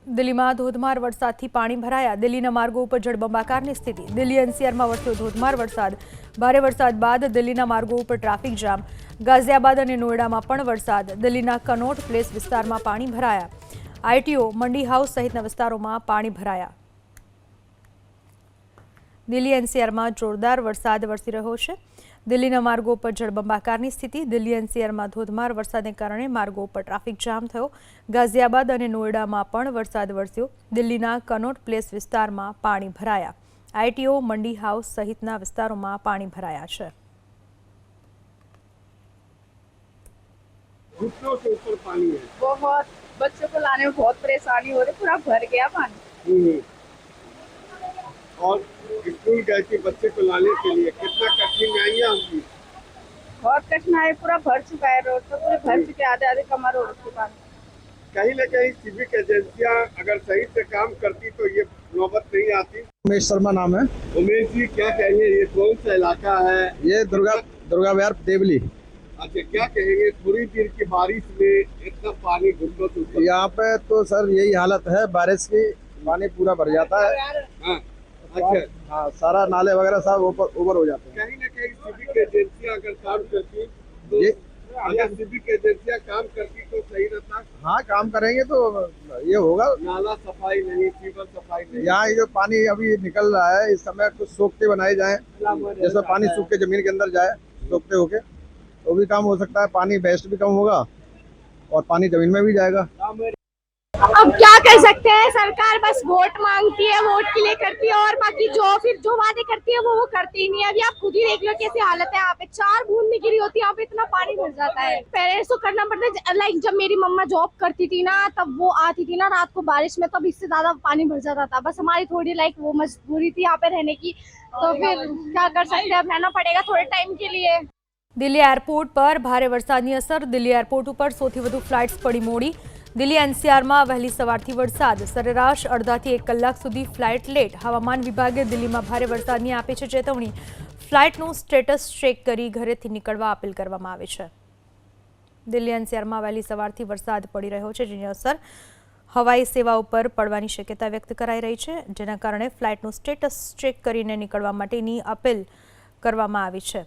દિલ્હીમાં ધોધમાર વરસાદથી પાણી ભરાયા. દિલ્હીના માર્ગો ઉપર જળબંબાકારની સ્થિતિ. દિલ્હી એનસીઆરમાં વરસ્યો ધોધમાર વરસાદ. ભારે વરસાદ બાદ દિલ્હીના માર્ગો ઉપર ટ્રાફિક જામ. ગાઝિયાબાદ અને નોઈડામાં પણ વરસાદ. દિલ્હીના કનોટ પ્લેસ વિસ્તારમાં પાણી ભરાયા. આઈટીઓ, મંડી હાઉસ સહિતના વિસ્તારોમાં પાણી ભરાયા. દિલ્હી એનસીઆરમાં જોરદાર વરસાદ વરસી રહ્યો છે. દિલ્હીના માર્ગો પર જળબંબાકારની સ્થિતિ. દિલ્હી એનસીઆરમાં ધોધમાર વરસાદને કારણે માર્ગો પર ટ્રાફિક જામ થયો. ગાઝિયાબાદ અને નોઈડામાં પણ વરસાદ વરસ્યો. દિલ્હીના કનોટ પ્લેસ વિસ્તારમાં પાણી ભરાયા. આઈટીઓ, મંડી હાઉસ સહિતના વિસ્તારોમાં પાણી ભરાયા છે. घुटनों से ऊपर पानी है। बहुत बच्चों को लाने में बहुत परेशानी हो रही, पूरा भर गया पानी। और स्कूल गए थे बच्चे को लाने के लिए, कितना कठिनाइयाँ होगी। बहुत कठिनाई, पूरा भर चुका है रोड, तो पूरे भर चुके, आधे आधे कमर रोड के पानी। कहीं न कहीं सिविक एजेंसियां अगर सही से काम करती तो ये नौबत नहीं आती। उमेश शर्मा नाम है। उमेश जी, क्या कहेंगे, ये कौन सा इलाका है? ये दुर्गा विहार देवली। अच्छा, क्या कहेंगे, थोड़ी देर की बारिश में इतना पानी घुटनों से ऊपर? यहाँ पे तो सर यही हालत है, बारिश की पानी पूरा भर जाता है। हाँ, अच्छा, हाँ, सारा नाले वगैरह सब ऊपर हो जाते हैं। कहीं न कहीं सिविक एजेंसियां अगर काम करती तो ये अगर सिविक एजेंसियां काम करती तो सही रहता। हाँ, काम करेंगे तो ये होगा। नाला सफाई नहीं, सीवर सफाई नहीं। यहाँ ये जो पानी अभी निकल रहा है, इस समय कुछ सोखते बनाए जाए, जिसमें पानी सूख के जमीन के अंदर जाए, सोखते होके तो भी काम हो सकता है। पानी वेस्ट भी कम होगा और पानी जमीन में भी जाएगा। अब क्या कर सकते हैं, सरकार बस वोट मांगती है, वोट के लिए करती है, और बाकी जो वादे करती है वो करती ही नहीं है। अभी आप खुद ही देख लो कैसी हालत है यहाँ पे, 4 बूंद नहीं गिरी होती, यहाँ पे इतना पानी भर जाता है। पेरेंट्स को करना पड़ता है, लाइक जब मेरी मम्मा जॉब करती थी ना, तब वो आती थी ना रात को बारिश में, तब इससे ज्यादा पानी भर जाता था। बस हमारी थोड़ी लाइक वो मजबूरी थी यहाँ पे रहने की, तो फिर क्या कर सकते हैं, अब रहना पड़ेगा थोड़े टाइम के लिए। દિલ્હી એરપોર્ટ પર ભારે વરસાદની અસર. દિલ્હી એરપોર્ટ ઉપર સૌથી વધુ ફ્લાઇટ્સ પડી મોડી. દિલ્હી એનસીઆરમાં વહેલી સવારથી વરસાદ. સરેરાશ અડધાથી 1 કલાક સુધી ફ્લાઇટ લેટ. હવામાન વિભાગે દિલ્હીમાં ભારે વરસાદની આપી છે ચેતવણી. ફ્લાઇટનું સ્ટેટસ ચેક કરી ઘરેથી નીકળવા અપીલ કરવામાં આવી છે. દિલ્હી એનસીઆરમાં વહેલી સવારથી વરસાદ પડી રહ્યો છે, જેની અસર હવાઈ સેવા ઉપર પડવાની શક્યતા વ્યક્ત કરાઈ રહી છે, જેના કારણે ફ્લાઇટનું સ્ટેટસ ચેક કરીને નીકળવા માટેની અપીલ કરવામાં આવી છે.